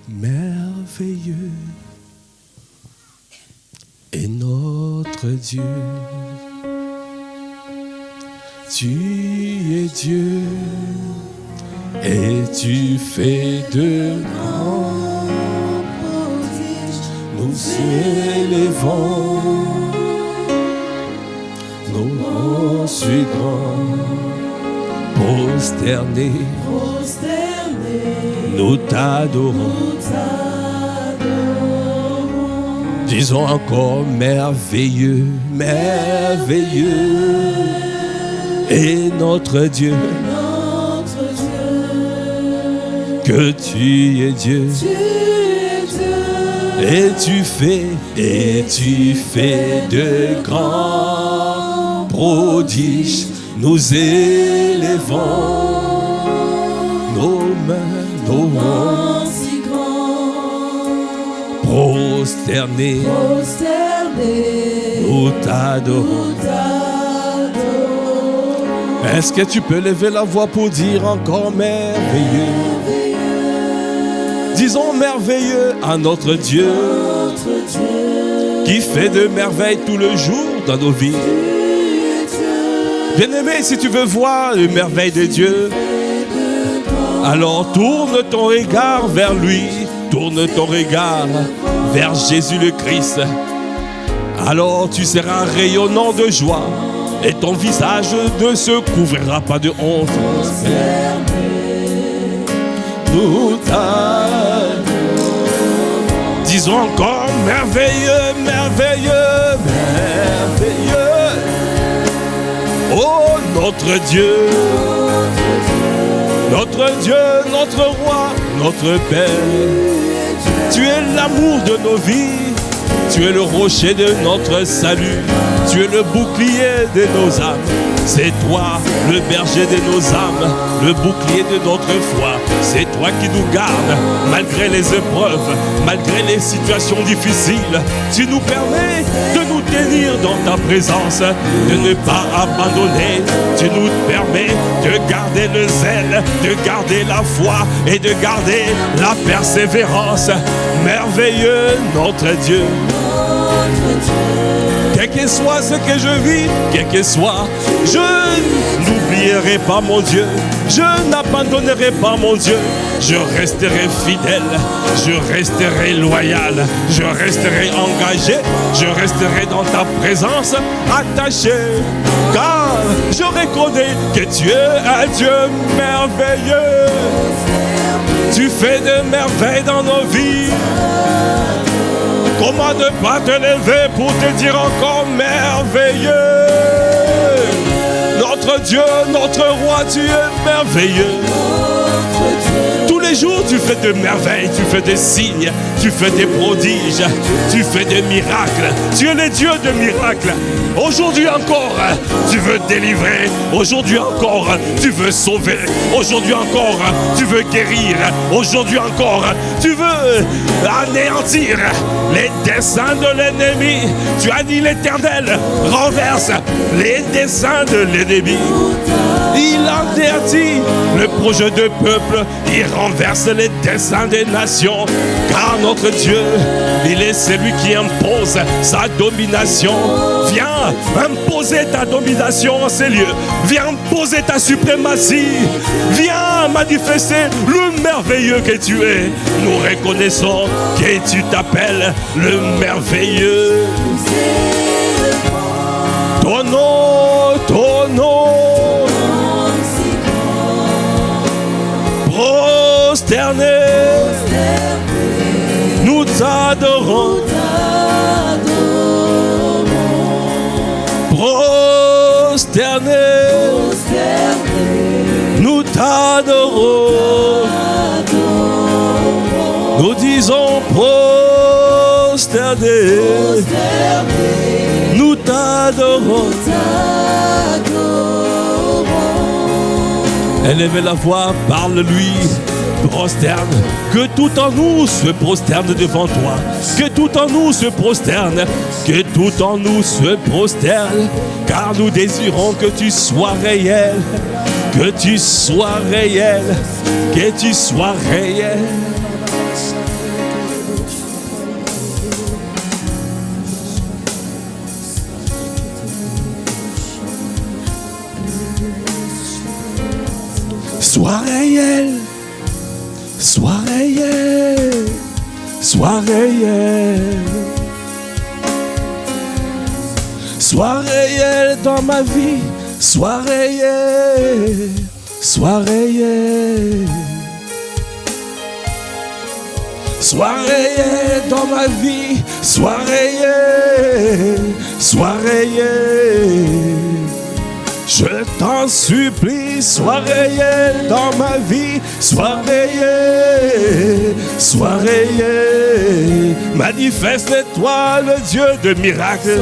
merveilleux est notre Dieu. Tu es Dieu et tu fais de grands prodiges. Nous élevons nos yeux grands, prosternés, nous t'adorons. Disons encore merveilleux, merveilleux est notre Dieu. Que tu es Dieu. Et tu fais de grands prodiges. Nous élevons nos mains, nos mains si grands, prosternés, nous t'adorons. Est-ce que tu peux lever la voix pour dire encore merveilleux? Disons merveilleux à notre Dieu, qui fait de merveilles tout le jour dans nos vies. Bien-aimé, si tu veux voir les merveilles de Dieu, alors tourne ton regard vers lui, tourne ton regard vers Jésus le Christ. Alors tu seras rayonnant de joie et ton visage ne se couvrira pas de honte. Nous t'adorons. Disons encore merveilleux, merveilleux, merveilleux. Oh notre Dieu, notre Dieu, notre roi, notre Père. Tu es l'amour de nos vies, tu es le rocher de notre salut, tu es le bouclier de nos âmes. C'est toi, le berger de nos âmes, le bouclier de notre foi. C'est toi qui nous gardes, malgré les épreuves, malgré les situations difficiles. Tu nous permets de nous tenir dans ta présence, de ne pas abandonner. Tu nous permets de garder le zèle, de garder la foi et de garder la persévérance. Merveilleux notre Dieu. Quel que soit ce que je vis, quel que soit, je n'oublierai pas mon Dieu, je n'abandonnerai pas mon Dieu, je resterai fidèle, je resterai loyal, je resterai engagé, je resterai dans ta présence attaché, car je reconnais que tu es un Dieu merveilleux, tu fais de merveilles dans nos vies. Comment ne pas te lever pour te dire encore merveilleux? Notre Dieu, notre roi, tu es merveilleux. Tous les jours, tu fais de merveilles, tu fais des signes, tu fais des prodiges, tu fais des miracles. Tu es le Dieu de miracles. Aujourd'hui encore, tu veux délivrer. Aujourd'hui encore, tu veux sauver. Aujourd'hui encore, tu veux guérir. Aujourd'hui encore, tu veux anéantir les desseins de l'ennemi. Tu as dit l'Éternel renverse les desseins de l'ennemi. Il anéantit le projet de peuple. Il renverse les desseins des nations. Car notre Dieu, il est celui qui impose sa domination. Viens imposer ta domination en ces lieux. Viens imposer ta suprématie. Viens manifester le merveilleux que tu es. Nous reconnaissons que tu t'appelles le merveilleux. Ton nom, ton nom. Prosterné, nous t'adorons. Prosterné, nous t'adorons. Nous disons prosterné, nous t'adorons. Élevez la voix, parle-lui, prosterne. Que tout en nous se prosterne devant toi. Que tout en nous se prosterne. Que tout en nous se prosterne. Car nous désirons que tu sois réel. Que tu sois réel. Que tu sois réel. sois réel, sois réel. Sois réel dans ma vie, sois réel, sois réel. Sois réel dans ma vie, sois réel, sois réel. Je t'en supplie, sois réel dans ma vie, sois réel, sois réel. Manifeste-toi le Dieu de miracles.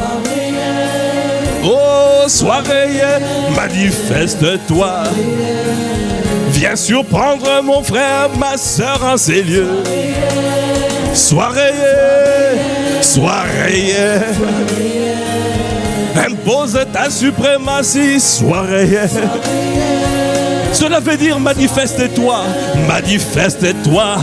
Oh, sois réel, manifeste-toi. Viens surprendre mon frère, ma soeur en ces lieux. Sois réel, sois réel. Impose ta suprématie, sois réel. Cela veut dire manifeste-toi, manifeste-toi.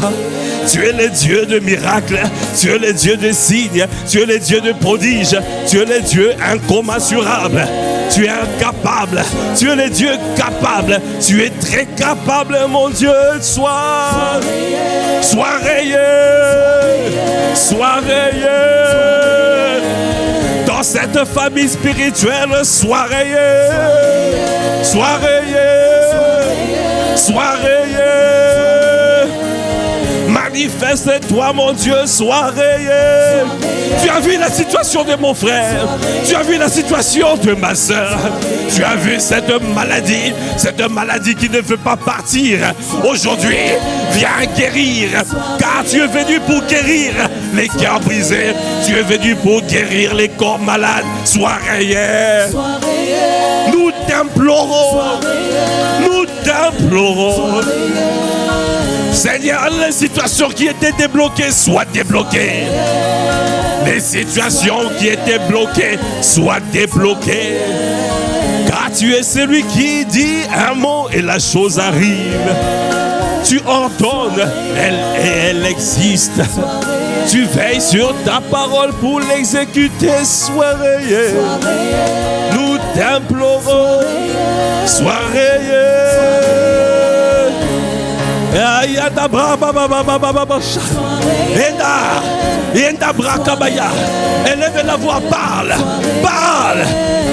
Tu es le Dieu de miracles, tu es le Dieu de signes, tu es le Dieu de prodiges, tu es le Dieu incommensurable, tu es incapable, tu es le Dieu capable, tu es très capable, mon Dieu. Sois réel, sois réel. Dans cette famille spirituelle, sois réel, sois réel, sois réel. Manifeste-toi, mon Dieu, sois réel. Tu as vu la situation de mon frère, tu as vu la situation de ma soeur, tu as vu cette maladie qui ne veut pas partir. Aujourd'hui, viens guérir, car tu es venu pour guérir les cœurs brisés, tu es venu pour guérir les corps malades. Sois réel. Nous t'implorons, nous t'implorons. Seigneur, les situations qui étaient débloquées soient débloquées. Les situations qui étaient bloquées soient débloquées. Car tu es celui qui dit un mot et la chose arrive. Tu ordonnes, elle existe. Tu veilles sur ta parole pour l'exécuter. Sois réel. Nous t'implorons. Sois réel. Élève la voix, parle, parle.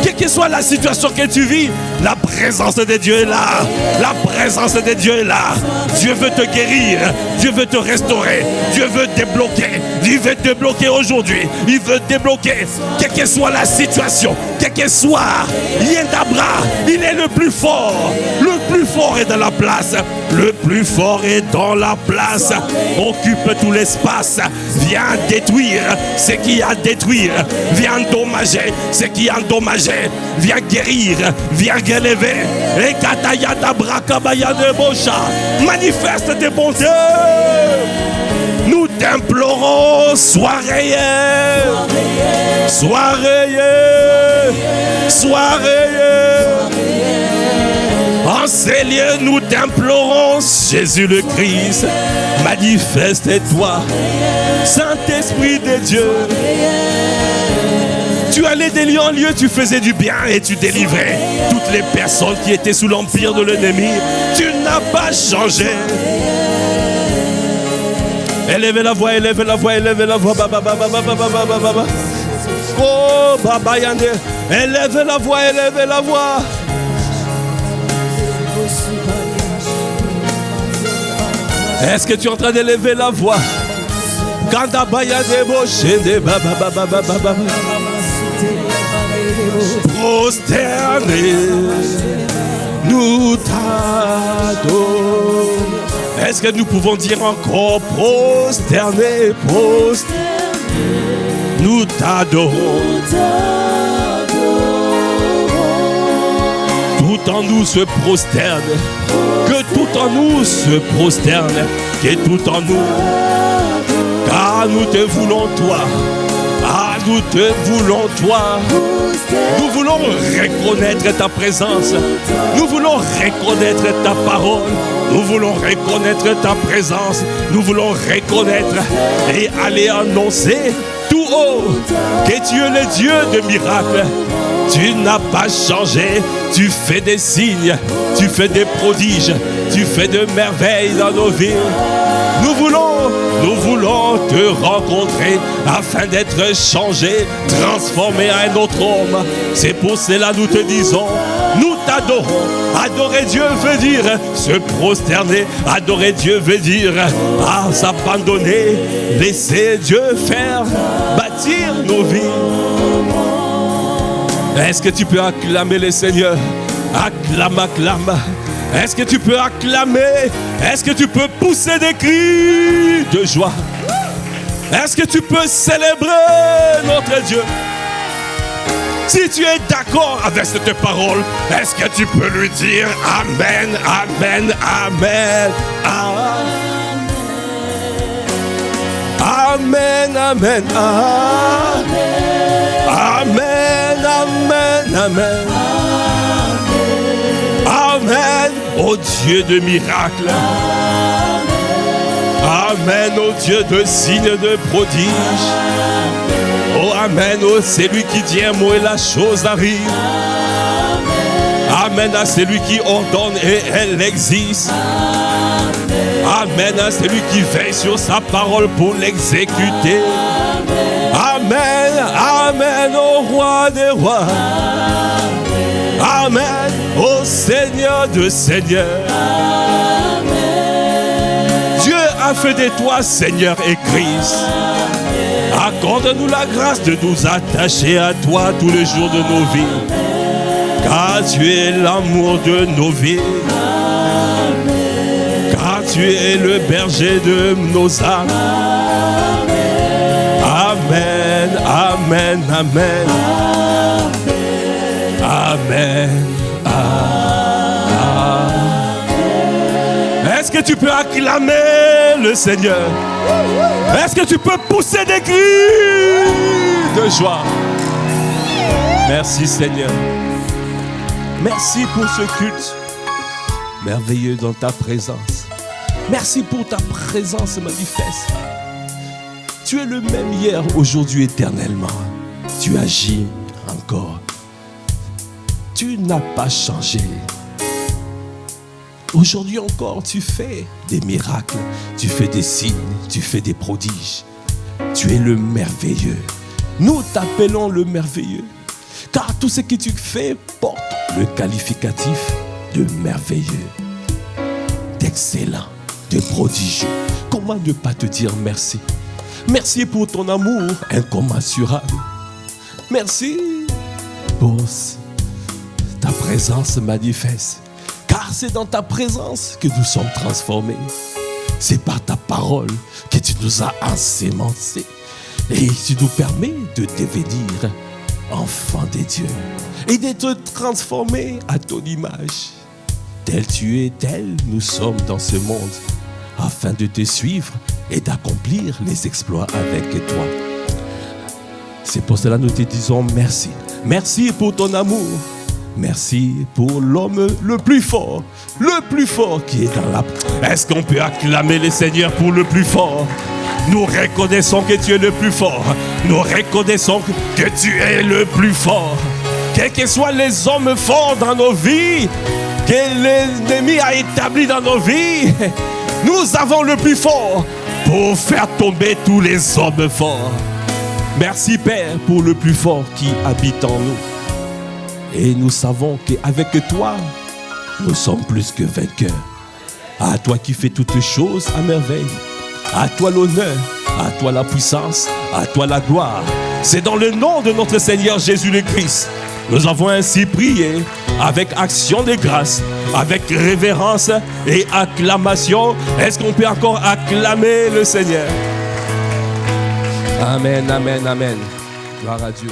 Quelle que soit la situation que tu vis, la présence de Dieu est là. La présence de Dieu est là. Dieu veut te guérir, Dieu veut te restaurer, Dieu veut débloquer. Il veut te débloquer aujourd'hui. Il veut débloquer. Quelle que soit la situation, quelle que soit, Yendabra, il est le plus fort. Le plus fort est dans la place. Le plus fort est dans la place. Occupe tout l'espace. Viens détruire ce qui a à détruire. Viens endommager ce qui a endommagé. Viens guérir. Viens élever. Et Katayata Brakabaya de Bocha. Manifeste tes bontés. Nous t'implorons. Sois réel. Sois réel. Sois réel. En ces lieux, nous t'implorons, Jésus le Christ, manifeste-toi, Saint-Esprit de Dieu. Tu allais de lieu en lieu, tu faisais du bien et tu délivrais toutes les personnes qui étaient sous l'empire de l'ennemi. Tu n'as pas changé. Élevez la voix, élevez la voix, élevez la voix. Oh, Baba Yande. Élevez la voix, élevez la voix. Est-ce que tu es en train d'élever la voix? Prosterné, nous t'adorons. Est-ce que nous pouvons dire encore prosterné, prosterné, nous t'adorons. Tout en nous se prosterne. Que tout en nous se prosterne, que tout en nous, car nous te voulons toi, car nous te voulons toi. Nous voulons reconnaître ta présence, nous voulons reconnaître ta parole, nous voulons reconnaître ta présence, nous voulons reconnaître et aller annoncer tout haut que tu es le Dieu de miracles. Tu n'as pas changé, tu fais des signes, tu fais des prodiges, tu fais de merveilles dans nos vies. Nous te rencontrer afin d'être changé, transformé à un autre homme. C'est pour cela nous te disons, nous t'adorons. Adorer Dieu veut dire se prosterner. Adorer Dieu veut dire s'abandonner. Laisser Dieu faire bâtir nos vies. Est-ce que tu peux acclamer le Seigneur? Acclame, acclame. Est-ce que tu peux acclamer? Est-ce que tu peux pousser des cris de joie? Est-ce que tu peux célébrer notre Dieu? Si tu es d'accord avec cette parole, est-ce que tu peux lui dire Amen, Amen, Amen, Amen, Amen, Amen, Amen, Amen, Amen, ô Dieu de miracles. Amen, ô Dieu de signes, de prodiges. Oh Amen, oh c'est lui qui dit un mot et la chose arrive. Amen à celui qui ordonne et elle existe. Amen à celui qui veille sur sa parole pour l'exécuter. Amen, Amen au roi des rois. Amen au Seigneur de seigneurs. Dieu a fait de toi Seigneur et Christ. Accorde-nous la grâce de nous attacher à toi tous les jours de nos vies. Car tu es l'amour de nos vies. Car tu es le berger de nos âmes. Amen, Amen, Amen. Amen. Est-ce que tu peux acclamer le Seigneur? Est-ce que tu peux pousser des cris de joie? Merci Seigneur. Merci pour ce culte merveilleux dans ta présence. Merci pour ta présence manifeste. Tu es le même hier, aujourd'hui, éternellement. Tu agis encore. Tu n'as pas changé. Aujourd'hui encore, tu fais des miracles, tu fais des signes, tu fais des prodiges. Tu es le merveilleux. Nous t'appelons le merveilleux, car tout ce que tu fais porte le qualificatif de merveilleux, d'excellent, de prodigieux. Comment ne pas te dire merci? Merci pour ton amour incommensurable. Merci pour ta présence manifeste. Car c'est dans ta présence que nous sommes transformés. C'est par ta parole que tu nous as ensémencés. Et tu nous permets de devenir enfants de Dieu. Et d'être transformés à ton image. Tel tu es, tel nous sommes dans ce monde. Afin de te suivre et d'accomplir les exploits avec toi. C'est pour cela que nous te disons merci. Merci pour ton amour. Merci pour l'homme le plus fort qui est dans la... Est-ce qu'on peut acclamer le Seigneur pour le plus fort? Nous reconnaissons que tu es le plus fort. Nous reconnaissons que tu es le plus fort. Quels que soient les hommes forts dans nos vies, que l'ennemi a établi dans nos vies, nous avons le plus fort pour faire tomber tous les hommes forts. Merci Père pour le plus fort qui habite en nous. Et nous savons qu'avec toi, nous sommes plus que vainqueurs. À toi qui fais toutes choses à merveille. À toi l'honneur, à toi la puissance, à toi la gloire. C'est dans le nom de notre Seigneur Jésus le Christ. Nous avons ainsi prié avec action de grâce, avec révérence et acclamation. Est-ce qu'on peut encore acclamer le Seigneur? Amen, amen, amen. Gloire à Dieu.